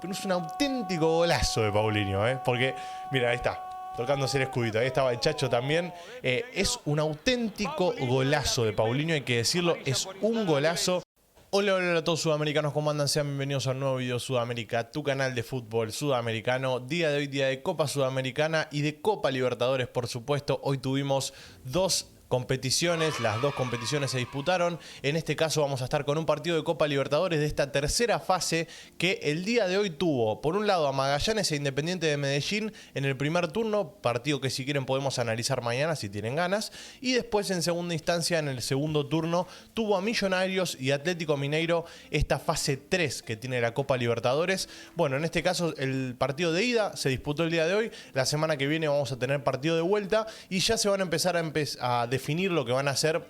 pero es un auténtico golazo de Paulinho, porque, mira, ahí está. Tocándose el escudito, ahí estaba el Chacho también. Es un auténtico golazo de Paulinho, hay que decirlo, es un golazo. Hola, hola a todos sudamericanos, ¿cómo andan? Sean bienvenidos a un nuevo video Sudamérica, tu canal de fútbol sudamericano. Día de hoy, día de Copa Sudamericana y de Copa Libertadores, por supuesto. Hoy tuvimos dos competiciones, las dos competiciones se disputaron. En este caso vamos a estar con un partido de Copa Libertadores de esta tercera fase que el día de hoy tuvo, por un lado, a Magallanes e Independiente de Medellín en el primer turno, partido que si quieren podemos analizar mañana si tienen ganas, y después en segunda instancia, en el segundo turno, tuvo a Millonarios y Atlético Mineiro, esta fase 3 que tiene la Copa Libertadores. Bueno, en este caso el partido de ida se disputó el día de hoy, la semana que viene vamos a tener partido de vuelta y ya se van a empezar a definir lo que van a ser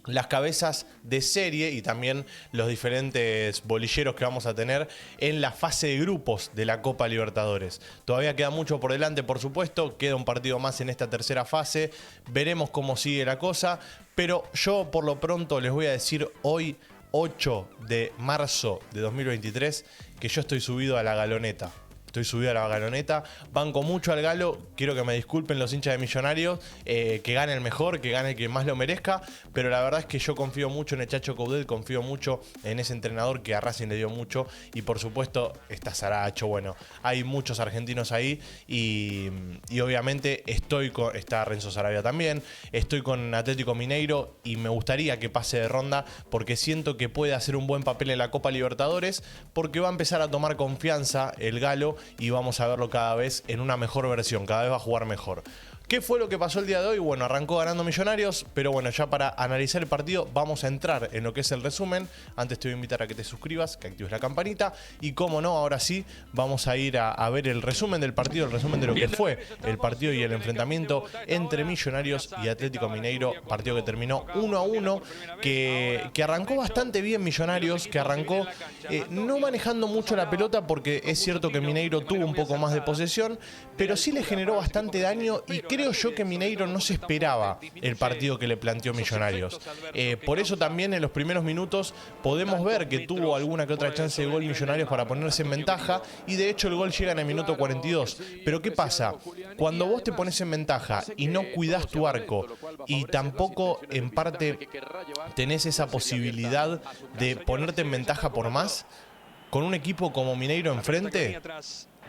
las cabezas de serie y también los diferentes bolilleros que vamos a tener en la fase de grupos de la Copa Libertadores. Todavía queda mucho por delante, por supuesto, queda un partido más en esta tercera fase, veremos cómo sigue la cosa, pero yo por lo pronto les voy a decir hoy, 8 de marzo de 2023, que yo estoy subido a la galoneta. Estoy subido a la galoneta, banco mucho al Galo, quiero que me disculpen los hinchas de Millonarios, que gane el mejor, que gane el que más lo merezca, pero la verdad es que yo confío mucho en el Chacho Coudet, confío mucho en ese entrenador que a Racing le dio mucho y por supuesto está Saracho, bueno, hay muchos argentinos ahí y obviamente está Renzo Sarabia también, estoy con Atlético Mineiro y me gustaría que pase de ronda porque siento que puede hacer un buen papel en la Copa Libertadores porque va a empezar a tomar confianza el Galo y vamos a verlo cada vez en una mejor versión, cada vez va a jugar mejor. ¿Qué fue lo que pasó el día de hoy? Bueno, arrancó ganando Millonarios, pero bueno, ya para analizar el partido vamos a entrar en lo que es el resumen. Antes te voy a invitar a que te suscribas, que actives la campanita y como no, ahora sí, vamos a ir a ver el resumen del partido, el resumen de lo que fue el partido y el enfrentamiento entre Millonarios y Atlético Mineiro, partido que terminó 1-1, que arrancó bastante bien Millonarios, que arrancó no manejando mucho la pelota porque es cierto que Mineiro tuvo un poco más de posesión, pero sí le generó bastante daño y creo yo que Mineiro no se esperaba el partido que le planteó Millonarios. Por eso también en los primeros minutos podemos ver que tuvo alguna que otra chance de gol Millonarios para ponerse en ventaja y de hecho el gol llega en el minuto 42. Pero ¿qué pasa? Cuando vos te pones en ventaja y no cuidás tu arco y tampoco en parte tenés esa posibilidad de ponerte en ventaja por más, con un equipo como Mineiro enfrente,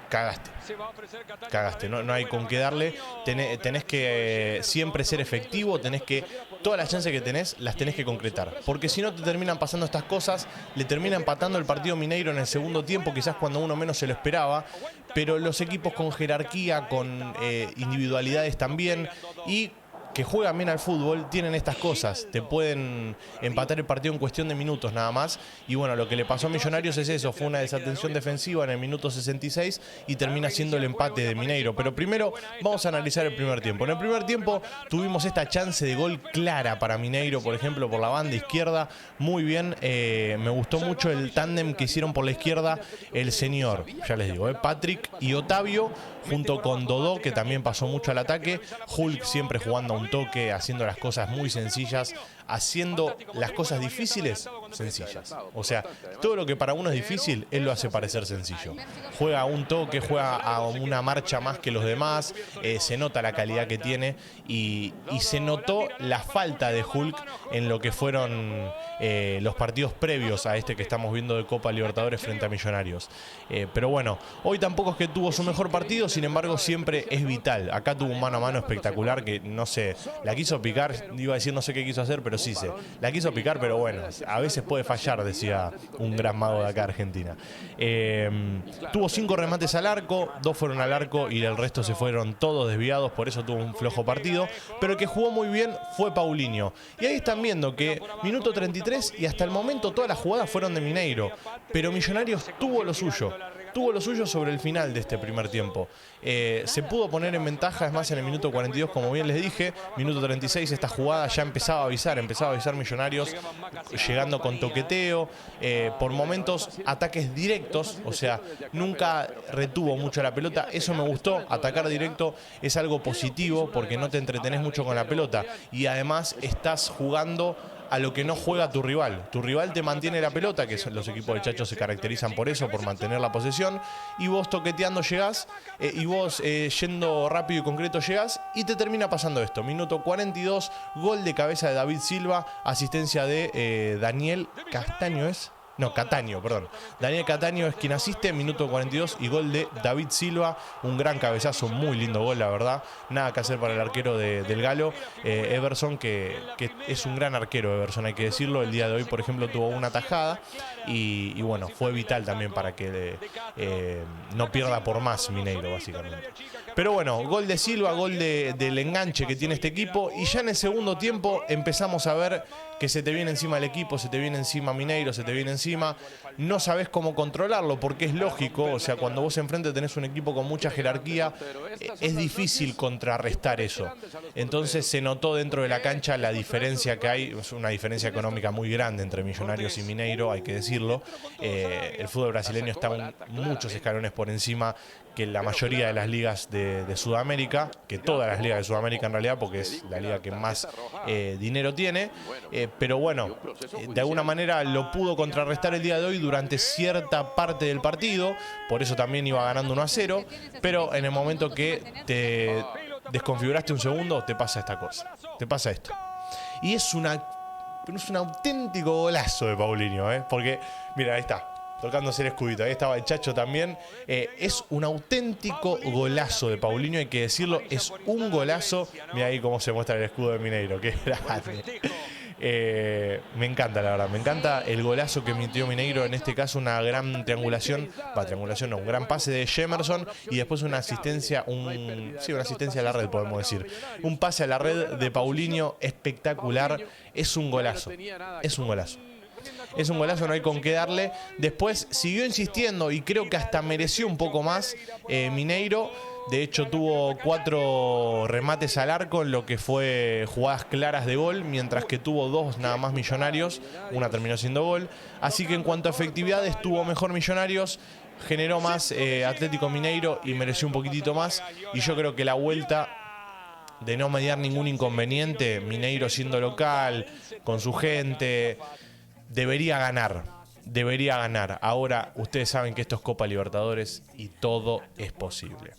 cagaste, no hay con qué darle, tenés que siempre ser efectivo, tenés que, todas las chances que tenés, las tenés que concretar, porque si no te terminan pasando estas cosas, le termina empatando el partido Mineiro en el segundo tiempo, quizás cuando uno menos se lo esperaba, pero los equipos con jerarquía, con individualidades también, y que juegan bien al fútbol, tienen estas cosas, te pueden empatar el partido en cuestión de minutos nada más, y bueno, lo que le pasó a Millonarios es eso, fue una desatención defensiva en el minuto 66 y termina siendo el empate de Mineiro, pero primero vamos a analizar el primer tiempo. En el primer tiempo tuvimos esta chance de gol clara para Mineiro, por ejemplo, por la banda izquierda, muy bien, me gustó mucho el tándem que hicieron por la izquierda el señor, ya les digo, Patrick y Otavio, junto con Dodó, que también pasó mucho al ataque, Hulk siempre jugando a un toque, haciendo las cosas muy sencillas, haciendo las cosas difíciles sencillas. O sea, todo lo que para uno es difícil, él lo hace parecer sencillo. Juega a un toque, juega a una marcha más que los demás, se nota la calidad que tiene y se notó la falta de Hulk en lo que fueron los partidos previos a este que estamos viendo de Copa Libertadores frente a Millonarios. Pero bueno, hoy tampoco es que tuvo su mejor partido, sin embargo siempre es vital. Acá tuvo un mano a mano espectacular que no sé, la quiso picar, iba a decir no sé qué quiso hacer, pero sí sé. La quiso picar, pero bueno, a veces puede fallar, decía un gran mago de acá de Argentina. Tuvo 5 remates al arco, 2 fueron al arco y el resto se fueron todos desviados, por eso tuvo un flojo partido. Pero el que jugó muy bien fue Paulinho. Y ahí están viendo que minuto 33 y hasta el momento todas las jugadas fueron de Mineiro. Pero Millonarios tuvo lo suyo. Tuvo lo suyo sobre el final de este primer tiempo. Se pudo poner en ventaja, es más, en el minuto 42, como bien les dije. Minuto 36, esta jugada ya empezaba a avisar Millonarios, llegando con toqueteo, por momentos ataques directos, o sea, nunca retuvo mucho la pelota. Eso me gustó, atacar directo es algo positivo porque no te entretenés mucho con la pelota y además estás jugando a lo que no juega tu rival. Tu rival te mantiene la pelota, que los equipos de Chacho se caracterizan por eso, por mantener la posesión, y vos toqueteando llegás, y vos yendo rápido y concreto llegás, y te termina pasando esto. Minuto 42, gol de cabeza de David Silva, asistencia de Daniel Castaño, ¿es? No, Cataño, perdón. Daniel Cataño es quien asiste, minuto 42 y gol de David Silva. Un gran cabezazo, muy lindo gol, la verdad. Nada que hacer para el arquero del Galo. Everson, que es un gran arquero, Everson, hay que decirlo. El día de hoy, por ejemplo, tuvo una tajada y bueno, fue vital también para que no pierda por más Mineiro, básicamente. Pero bueno, gol de Silva, gol del enganche que tiene este equipo. Y ya en el segundo tiempo empezamos a ver que se te viene encima el equipo, se te viene encima Mineiro, se te viene encima. No sabes cómo controlarlo porque es lógico. O sea, cuando vos enfrente tenés un equipo con mucha jerarquía, es difícil contrarrestar eso. Entonces se notó dentro de la cancha la diferencia que hay. Es una diferencia económica muy grande entre Millonarios y Mineiro, hay que decirlo. El fútbol brasileño está muchos escalones por encima que la mayoría de las ligas de Sudamérica, que todas las ligas de Sudamérica en realidad, porque es la liga que más dinero tiene, pero bueno, de alguna manera lo pudo contrarrestar el día de hoy durante cierta parte del partido, por eso también iba ganando 1-0, pero en el momento que te desconfiguraste un segundo, te pasa esta cosa, te pasa esto. Y es un auténtico golazo de Paulinho, porque, mira, ahí está. Tocándose el escudito, ahí estaba el Chacho también. Es un auténtico golazo de Paulinho, hay que decirlo, es un golazo. Mira ahí cómo se muestra el escudo de Mineiro, qué grande. Me encanta, la verdad, me encanta el golazo que emitió Mineiro, en este caso una gran triangulación, un gran pase de Jemerson y después una asistencia, una asistencia a la red, podemos decir. Un pase a la red de Paulinho espectacular, es un golazo, es un golazo. Es un golazo, no hay con qué darle. Después siguió insistiendo y creo que hasta mereció un poco más Mineiro. De hecho tuvo 4 remates al arco en lo que fue jugadas claras de gol, mientras que tuvo 2 nada más Millonarios. Una terminó siendo gol. Así que en cuanto a efectividad estuvo mejor Millonarios. Generó más Atlético Mineiro y mereció un poquitito más. Y yo creo que la vuelta, de no mediar ningún inconveniente, Mineiro siendo local, con su gente, debería ganar. Ahora ustedes saben que esto es Copa Libertadores y todo es posible.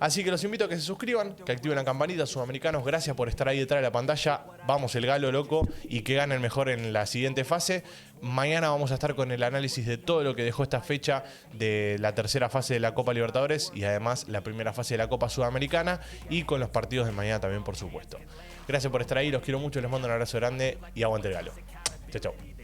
Así que los invito a que se suscriban, que activen la campanita, sudamericanos. Gracias por estar ahí detrás de la pantalla. Vamos el Galo, loco, y que gane el mejor en la siguiente fase. Mañana vamos a estar con el análisis de todo lo que dejó esta fecha de la tercera fase de la Copa Libertadores y además la primera fase de la Copa Sudamericana y con los partidos de mañana también, por supuesto. Gracias por estar ahí, los quiero mucho, les mando un abrazo grande y aguante el Galo. Chau, chau.